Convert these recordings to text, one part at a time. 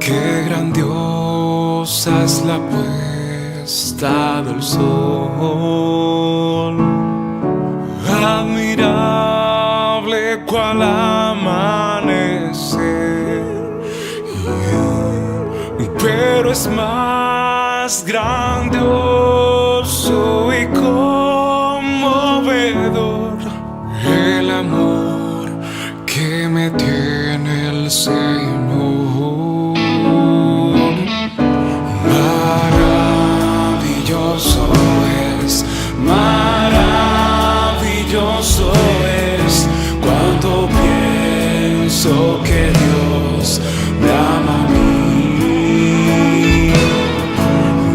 Qué grandiosa es la puesta del sol, admirable cual amanecer, pero es más grandioso y conmovedor el amor que me tiene el Señor. Maravilloso es cuando pienso que Dios me ama a mí.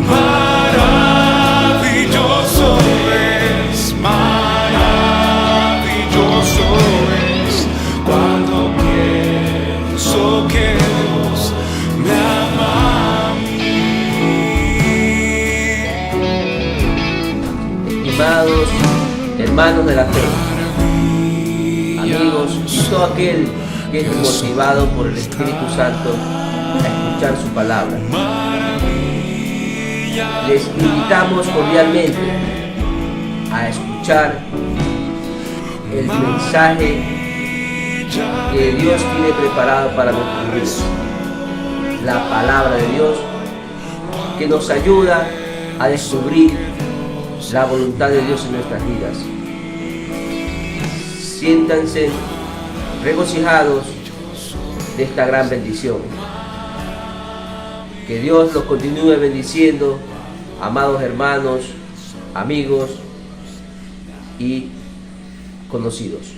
Maravilloso es cuando pienso que Dios me ama a mí. Amados hermanos de la fe, amigos y todo aquel que es motivado por el Espíritu Santo a escuchar su palabra, les invitamos cordialmente a escuchar el mensaje que Dios tiene preparado para nuestros vidas, la palabra de Dios que nos ayuda a descubrir la voluntad de Dios en nuestras vidas. Siéntanse regocijados de esta gran bendición. Que Dios los continúe bendiciendo, amados hermanos, amigos y conocidos.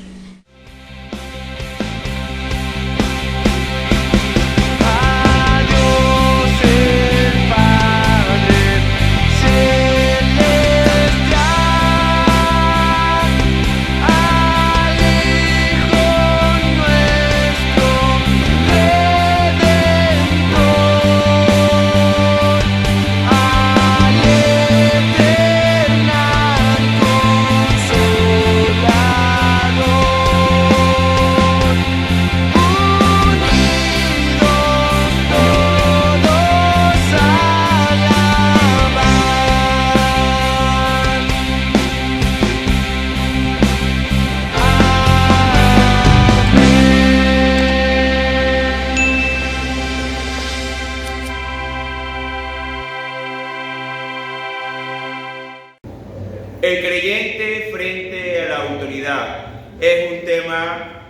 El creyente frente a la autoridad es un tema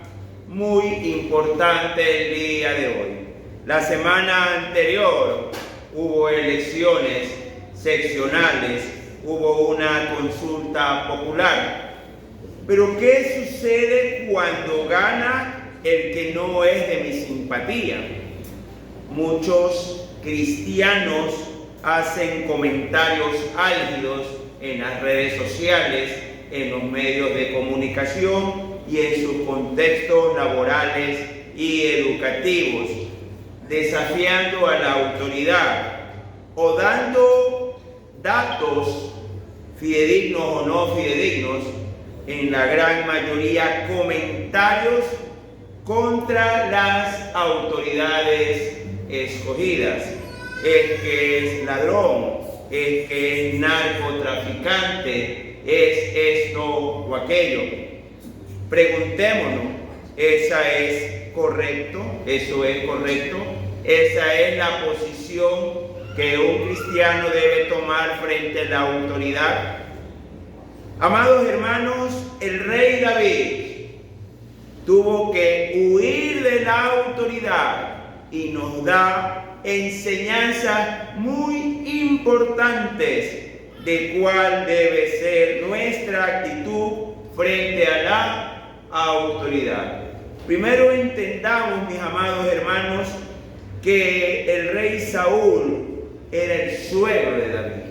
muy importante el día de hoy. La semana anterior hubo elecciones seccionales, hubo una consulta popular. Pero ¿qué sucede cuando gana el que no es de mi simpatía? Muchos cristianos hacen comentarios álgidos en las redes sociales, en los medios de comunicación y en sus contextos laborales y educativos, desafiando a la autoridad o dando datos fidedignos o no fidedignos, en la gran mayoría comentarios contra las autoridades escogidas. Es que es ladrón, es que es narcotraficante, es esto o aquello. Preguntémonos, ¿eso es correcto? ¿Esa es la posición que un cristiano debe tomar frente a la autoridad? Amados hermanos, el rey David tuvo que huir de la autoridad y nos da enseñanzas muy importantes de cuál debe ser nuestra actitud frente a la autoridad. Primero entendamos, mis amados hermanos, que el rey Saúl era el suegro de David.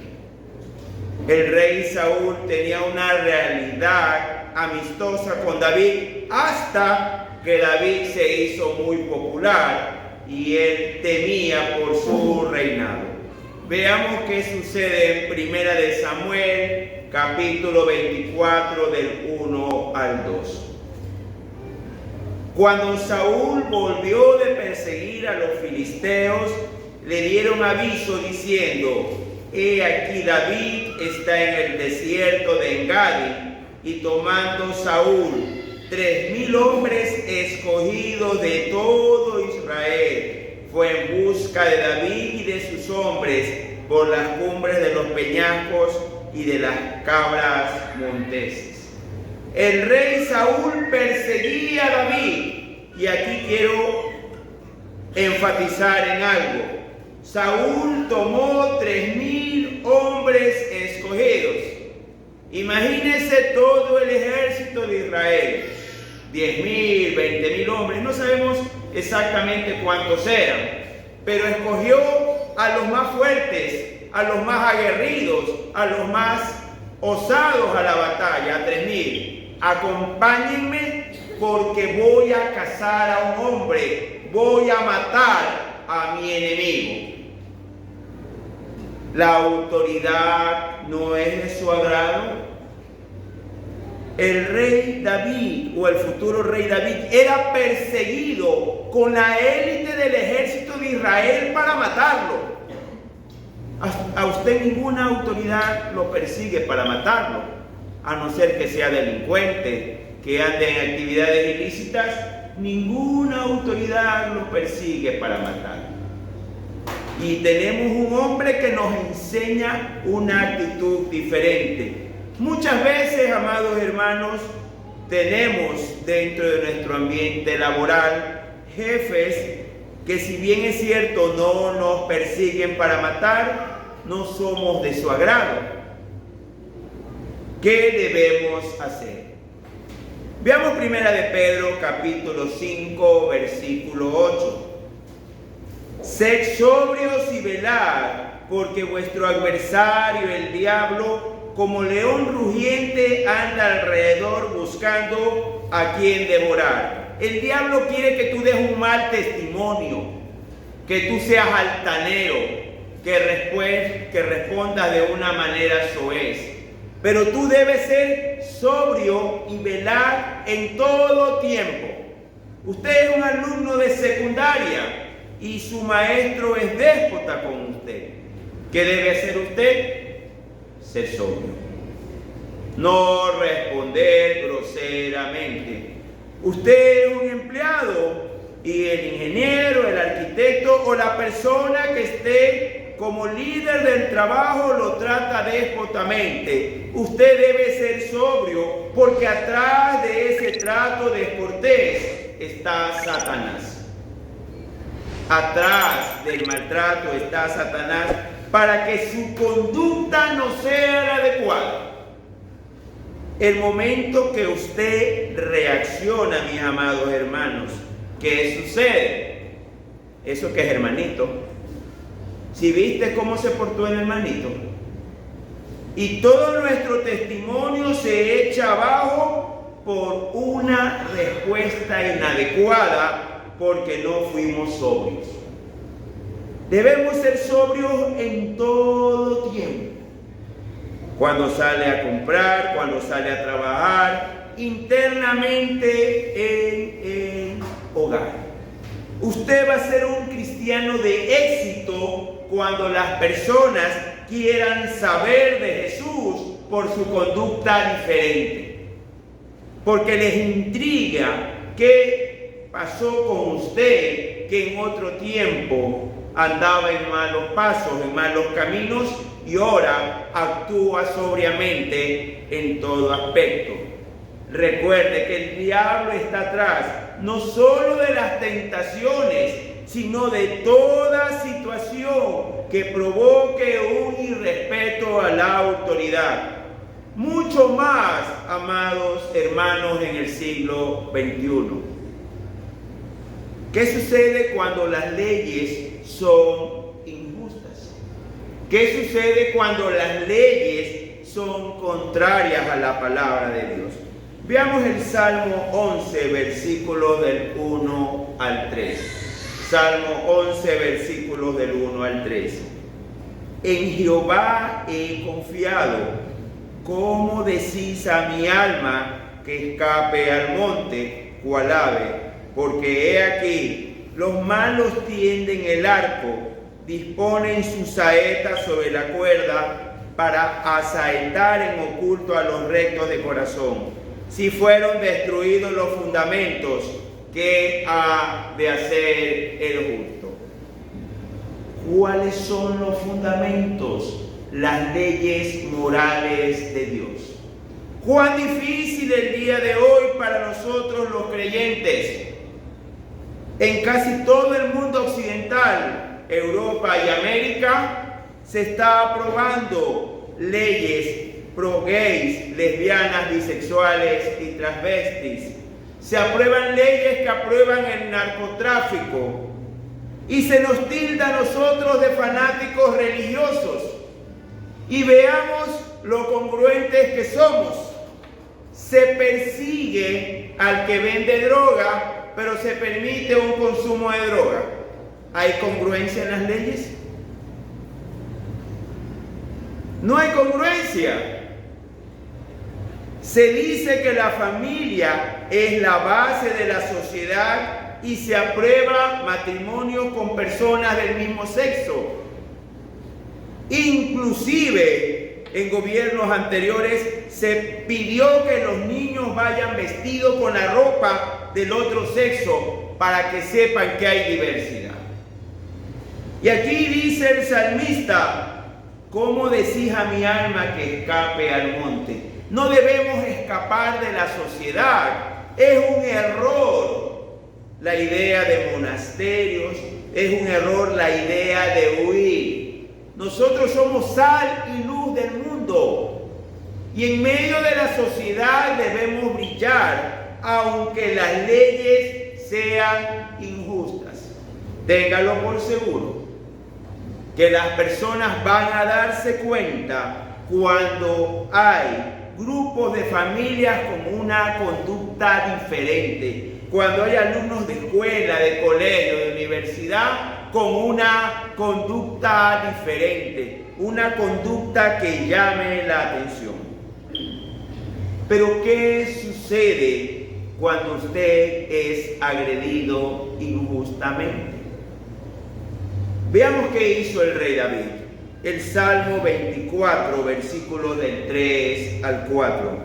El rey Saúl tenía una realidad amistosa con David hasta que David se hizo muy popular y él temía por su reinado. Veamos qué sucede en Primera de Samuel, capítulo 24, del 1 al 2. Cuando Saúl volvió de perseguir a los filisteos, le dieron aviso diciendo: he aquí David está en el desierto de Engadi. Y tomando Saúl 3,000 hombres escogidos de todo Israel, fue en busca de David y de sus hombres por las cumbres de los peñascos y de las cabras monteses. El rey Saúl perseguía a David, y aquí quiero enfatizar en algo. Saúl tomó 3,000 hombres escogidos. Imagínense todo el ejército de Israel, 10,000, 20,000 hombres, no sabemos exactamente cuántos eran, pero escogió a los más fuertes, a los más aguerridos, a los más osados a la batalla, a 3,000. Acompáñenme porque voy a cazar a un hombre, voy a matar a mi enemigo. La autoridad no es de su agrado. El rey David, o el futuro rey David, era perseguido con la élite del ejército de Israel para matarlo. A usted ninguna autoridad lo persigue para matarlo, a no ser que sea delincuente, que ande en actividades ilícitas. Ninguna autoridad lo persigue para matarlo. Y tenemos un hombre que nos enseña una actitud diferente. Muchas veces, amados hermanos, tenemos dentro de nuestro ambiente laboral jefes que, si bien es cierto no nos persiguen para matar, no somos de su agrado. ¿Qué debemos hacer? Veamos primera de Pedro, capítulo 5, versículo 8. Sed sobrios y velad, porque vuestro adversario, el diablo, como león rugiente, anda alrededor buscando a quien devorar. El diablo quiere que tú des un mal testimonio, que tú seas altanero, que respondas de una manera soez. Pero tú debes ser sobrio y velar en todo tiempo. Usted es un alumno de secundaria y su maestro es déspota con usted. ¿Qué debe hacer usted? Ser sobrio. No responder groseramente. Usted es un empleado y el ingeniero, el arquitecto o la persona que esté como líder del trabajo lo trata déspotamente. Usted debe ser sobrio, porque atrás de ese trato descortés está Satanás. Atrás del maltrato está Satanás, para que su conducta no sea la adecuada. El momento que usted reacciona, mis amados hermanos, ¿qué sucede? Eso que es hermanito. Si viste cómo se portó el hermanito, y todo nuestro testimonio se echa abajo por una respuesta inadecuada, porque no fuimos sobrios. Debemos ser sobrios en todo tiempo. Cuando sale a comprar, cuando sale a trabajar, internamente en el hogar. Usted va a ser un cristiano de éxito cuando las personas quieran saber de Jesús por su conducta diferente. Porque les intriga qué pasó con usted, que en otro tiempo andaba en malos pasos, en malos caminos, y ahora actúa sobriamente en todo aspecto. Recuerde que el diablo está atrás, no solo de las tentaciones, sino de toda situación que provoque un irrespeto a la autoridad. Mucho más, amados hermanos, en el siglo XXI. ¿Qué sucede cuando las leyes son injustas? ¿Qué sucede cuando las leyes son contrarias a la palabra de Dios? Veamos el Salmo 11, versículos del 1 al 3. Salmo 11, versículos del 1 al 3. En Jehová he confiado. ¿Cómo decís a mi alma que escape al monte, cual ave? porque he aquí, los malos tienden el arco, disponen sus saetas sobre la cuerda para asaetar en oculto a los rectos de corazón. Si fueron destruidos los fundamentos, ¿qué ha de hacer el justo? ¿Cuáles son los fundamentos? Las leyes morales de Dios. Cuán difícil el día de hoy para nosotros los creyentes. En casi todo el mundo occidental, Europa y América, se está aprobando leyes pro gays, lesbianas, bisexuales y transvestis. Se aprueban leyes que aprueban el narcotráfico y se nos tilda a nosotros de fanáticos religiosos. Y veamos lo congruentes que somos. Se persigue al que vende droga, pero se permite un consumo de droga. ¿Hay congruencia en las leyes? No hay congruencia. Se dice que la familia es la base de la sociedad y se aprueba matrimonio con personas del mismo sexo. Inclusive en gobiernos anteriores se pidió que los niños vayan vestidos con la ropa del otro sexo para que sepan que hay diversidad. Y aquí dice el salmista: ¿cómo decís a mi alma que escape al monte? No debemos escapar de la sociedad. Es un error la idea de monasterios, es un error la idea de huir. Nosotros somos sal y luz del mundo. Y en medio de la sociedad debemos brillar, aunque las leyes sean injustas. Téngalo por seguro, que las personas van a darse cuenta cuando hay grupos de familias con una conducta diferente, cuando hay alumnos de escuela, de colegio, de universidad con una conducta diferente, una conducta que llame la atención. Pero ¿qué sucede cuando usted es agredido injustamente? Veamos qué hizo el rey David. El Salmo 24, versículos del 3 al 4.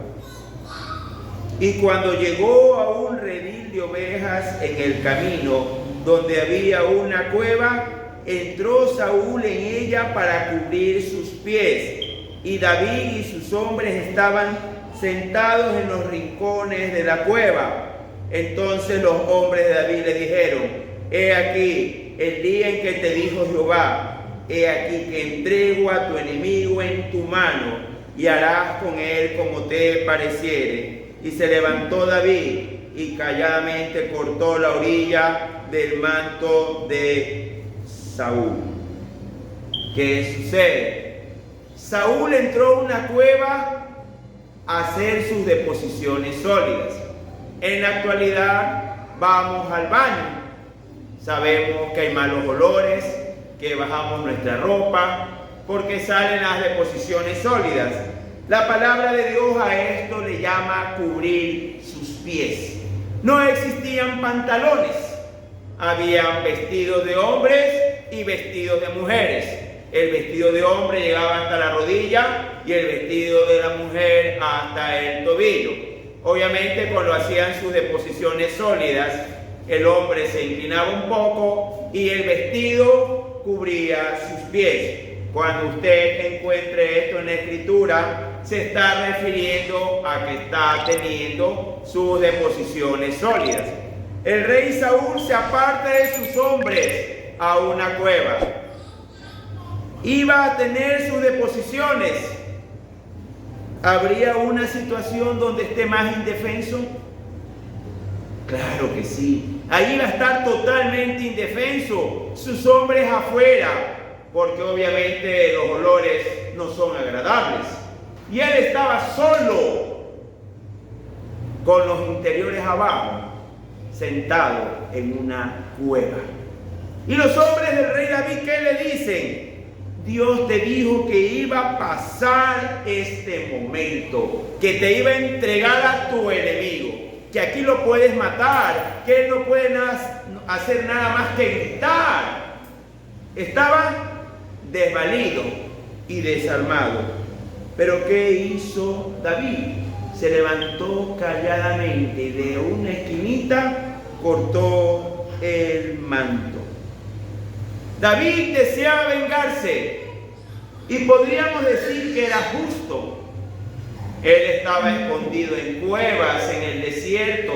Y cuando llegó a un redil de ovejas en el camino, donde había una cueva, entró Saúl en ella para cubrir sus pies. Y David y sus hombres estaban sentados en los rincones de la cueva. Entonces los hombres de David le dijeron: he aquí el día en que te dijo Jehová: he aquí que entrego a tu enemigo en tu mano, y harás con él como te pareciere. Y se levantó David y calladamente cortó la orilla del manto de Saúl. ¿Qué sucede? Saúl entró a una cueva a hacer sus deposiciones sólidas. En la actualidad vamos al baño. Sabemos que hay malos olores, que bajamos nuestra ropa, porque salen las deposiciones sólidas. La palabra de Dios a esto le llama cubrir sus pies. No existían pantalones, habían vestidos de hombres y vestidos de mujeres. El vestido de hombre llegaba hasta la rodilla y el vestido de la mujer hasta el tobillo. Obviamente cuando hacían sus deposiciones sólidas, el hombre se inclinaba un poco y el vestido cubría sus pies. Cuando usted encuentre esto en la Escritura, se está refiriendo a que está teniendo sus deposiciones sólidas. El rey Saúl se aparta de sus hombres a una cueva. Iba a tener sus deposiciones. ¿Habría una situación donde esté más indefenso? Claro que sí. Ahí va a estar totalmente indefenso. Sus hombres afuera, porque obviamente los olores no son agradables. Y él estaba solo, con los interiores abajo, sentado en una cueva. Y los hombres del rey David, ¿qué le dicen? Dios te dijo que iba a pasar este momento, que te iba a entregar a tu enemigo. que aquí lo puedes matar, que él no puede hacer nada más que gritar. Estaba desvalido y desarmado. Pero ¿qué hizo David? Se levantó calladamente de una esquinita, cortó el manto. David deseaba vengarse y podríamos decir que era justo. Él estaba escondido en cuevas, en el desierto,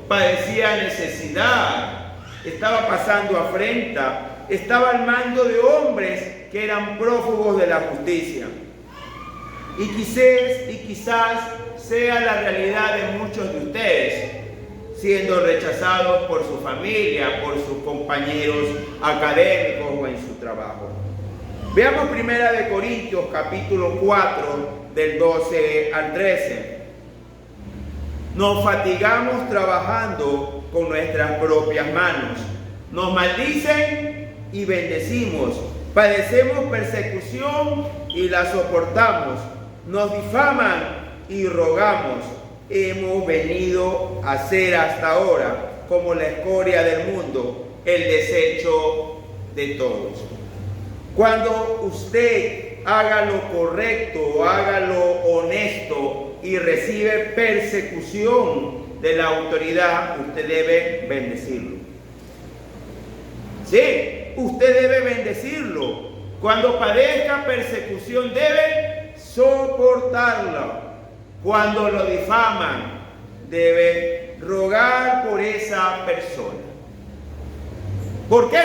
padecía necesidad, estaba pasando afrenta, estaba al mando de hombres que eran prófugos de la justicia. Y quizás sea la realidad de muchos de ustedes, siendo rechazados por su familia, por sus compañeros académicos o en su trabajo. Veamos 1 Corintios capítulo 4 del 12 al 13. Nos fatigamos trabajando con nuestras propias manos. Nos maldicen y bendecimos. Padecemos persecución y la soportamos. Nos difaman y rogamos. Hemos venido a ser hasta ahora como la escoria del mundo, el desecho de todos. Cuando usted haga lo correcto, haga lo honesto y recibe persecución de la autoridad, usted debe bendecirlo. Sí, usted debe bendecirlo. Cuando padezca persecución debe soportarla. Cuando lo difaman, debe rogar por esa persona. ¿Por qué?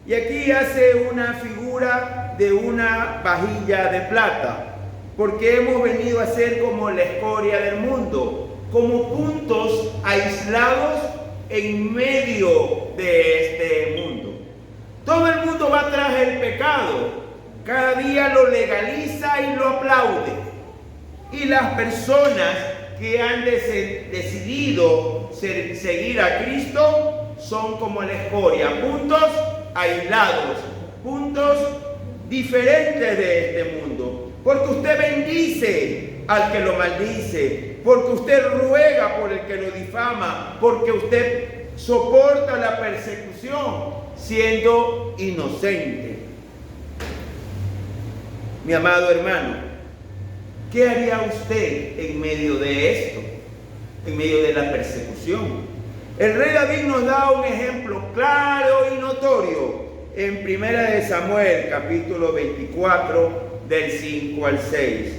Y aquí hace una figura de una vajilla de plata, porque hemos venido a ser como la escoria del mundo, como puntos aislados en medio de este mundo. Todo el mundo va tras el pecado, cada día lo legaliza y lo aplaude. Y las personas que han decidido seguir a Cristo son como la escoria, puntos aislados, puntos diferentes de este mundo. Porque usted bendice al que lo maldice, porque usted ruega por el que lo difama, porque usted soporta la persecución siendo inocente. Mi amado hermano, ¿qué haría usted en medio de esto? En medio de la persecución. El rey David nos da un ejemplo claro y notorio en 1 Samuel, capítulo 24, del 5 al 6.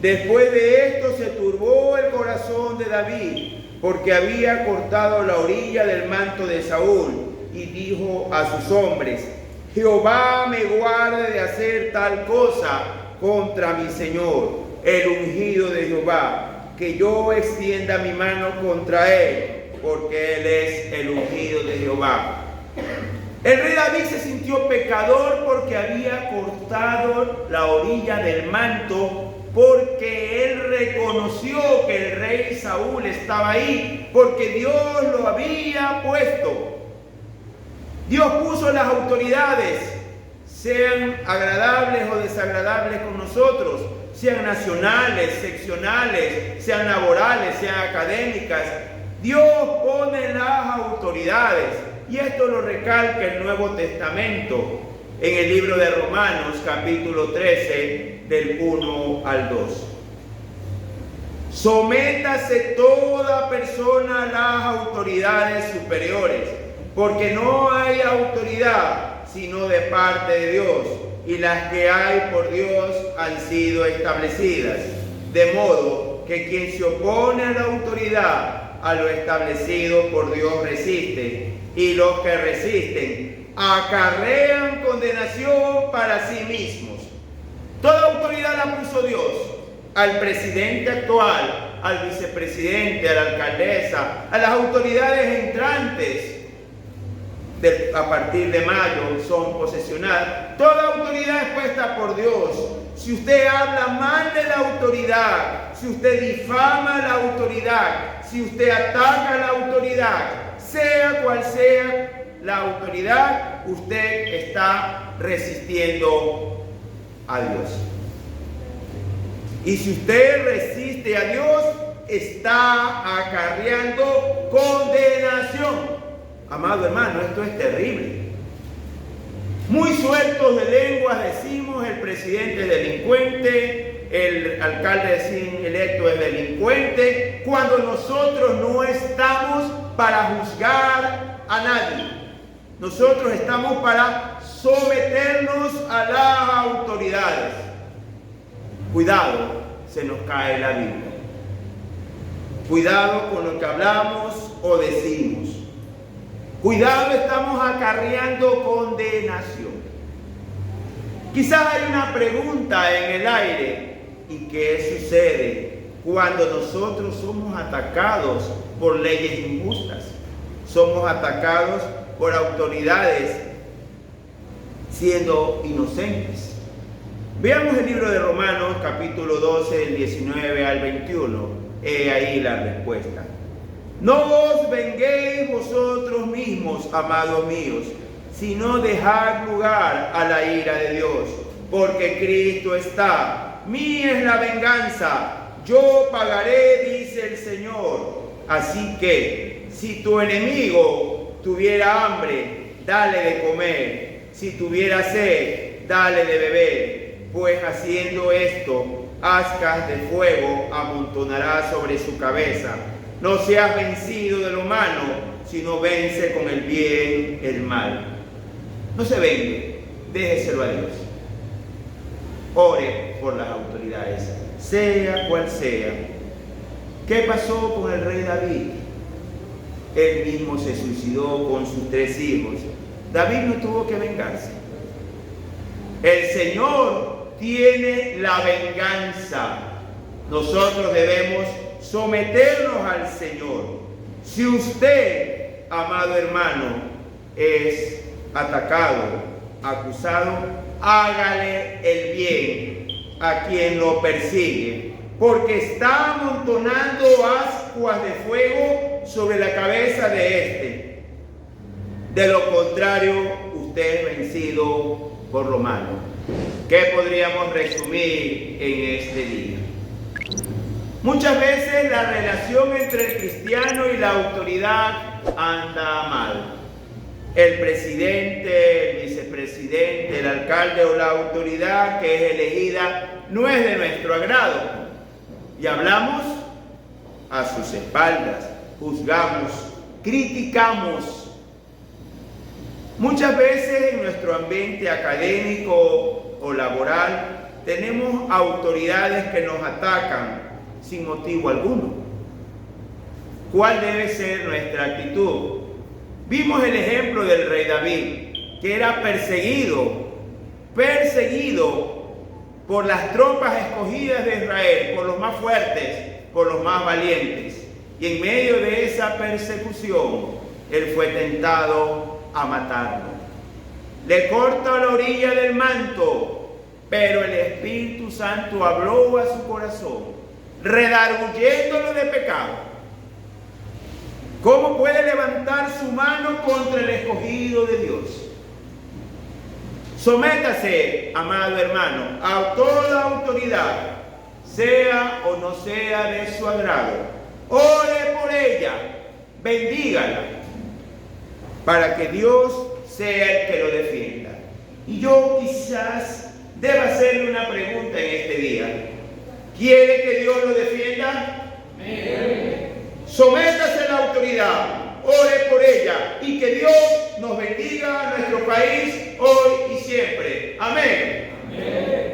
Después de esto se turbó el corazón de David, porque había cortado la orilla del manto de Saúl, y dijo a sus hombres: Jehová me guarde de hacer tal cosa contra mi Señor, el ungido de Jehová, que yo extienda mi mano contra él, porque él es el ungido de Jehová. El rey David se sintió pecador porque había cortado la orilla del manto, porque él reconoció que el rey Saúl estaba ahí, porque Dios lo había puesto. Dios puso las autoridades, sean agradables o desagradables con nosotros, sean nacionales, seccionales, sean laborales, sean académicas. Dios pone las autoridades, y esto lo recalca el Nuevo Testamento en el libro de Romanos, capítulo 13, del 1 al 2. Sométase toda persona a las autoridades superiores, porque no hay autoridad sino de parte de Dios, y las que hay por Dios han sido establecidas. De modo que quien se opone a la autoridad, a lo establecido por Dios resiste, y los que resisten acarrean condenación para sí mismos. Toda autoridad la puso Dios, al presidente actual, al vicepresidente, a la alcaldesa, a las autoridades entrantes. A partir de mayo son posesionadas. Toda autoridad es puesta por Dios. Si usted habla mal de la autoridad, si usted difama a la autoridad, si usted ataca a la autoridad, sea cual sea la autoridad, usted está resistiendo a Dios. Y si usted resiste a Dios, está acarreando condenación. Amado hermano, esto es terrible. Muy sueltos de lenguas decimos, el presidente es delincuente, el alcalde electo es delincuente, cuando nosotros no estamos para juzgar a nadie. Nosotros estamos para someternos a las autoridades. Cuidado, se nos cae la Biblia. Cuidado con lo que hablamos o decimos. Cuidado, estamos acarreando condenación. Quizás hay una pregunta en el aire. ¿Y qué sucede cuando nosotros somos atacados por leyes injustas? Somos atacados por autoridades siendo inocentes. Veamos el libro de Romanos, capítulo 12, del 19 al 21. He ahí la respuesta. No os venguéis vosotros mismos, amados míos, sino dejad lugar a la ira de Dios, porque Cristo está. Mía es la venganza, yo pagaré, dice el Señor. Así que, si tu enemigo tuviera hambre, dale de comer. Si tuviera sed, dale de beber. Pues haciendo esto, ascas de fuego amontonará sobre su cabeza. No seas vencido de lo malo, sino vence con el bien el mal. No se vengue, déjeselo a Dios. Ore por las autoridades, sea cual sea. ¿Qué pasó con el rey David? Él mismo se suicidó con sus 3 hijos. David no tuvo que vengarse. El Señor tiene la venganza. Nosotros debemos someternos al Señor. Si usted, amado hermano, es atacado, acusado, hágale el bien a quien lo persigue, porque está amontonando ascuas de fuego sobre la cabeza de este. De lo contrario, usted es vencido por lo malo. ¿Qué podríamos resumir en este día? Muchas veces la relación entre el cristiano y la autoridad anda mal. El presidente, el vicepresidente, el alcalde o la autoridad que es elegida no es de nuestro agrado. Y hablamos a sus espaldas, juzgamos, criticamos. Muchas veces en nuestro ambiente académico o laboral tenemos autoridades que nos atacan sin motivo alguno. ¿Cuál debe ser nuestra actitud? Vimos el ejemplo del rey David, que era perseguido por las tropas escogidas de Israel, por los más fuertes, por los más valientes. Y en medio de esa persecución, él fue tentado a matarlo. Le corta la orilla del manto, pero el Espíritu Santo habló a su corazón, redarguyéndolo de pecado. ¿Cómo puede levantar su mano contra el escogido de Dios? Sométase, amado hermano, a toda autoridad, sea o no sea de su agrado. Ore por ella, bendígala, para que Dios sea el que lo defienda. Y yo quizás deba hacerle una pregunta en este día. ¿Quiere que Dios lo defienda? Amén. Sométase a la autoridad, ore por ella y que Dios nos bendiga a nuestro país hoy y siempre. Amén. Amén.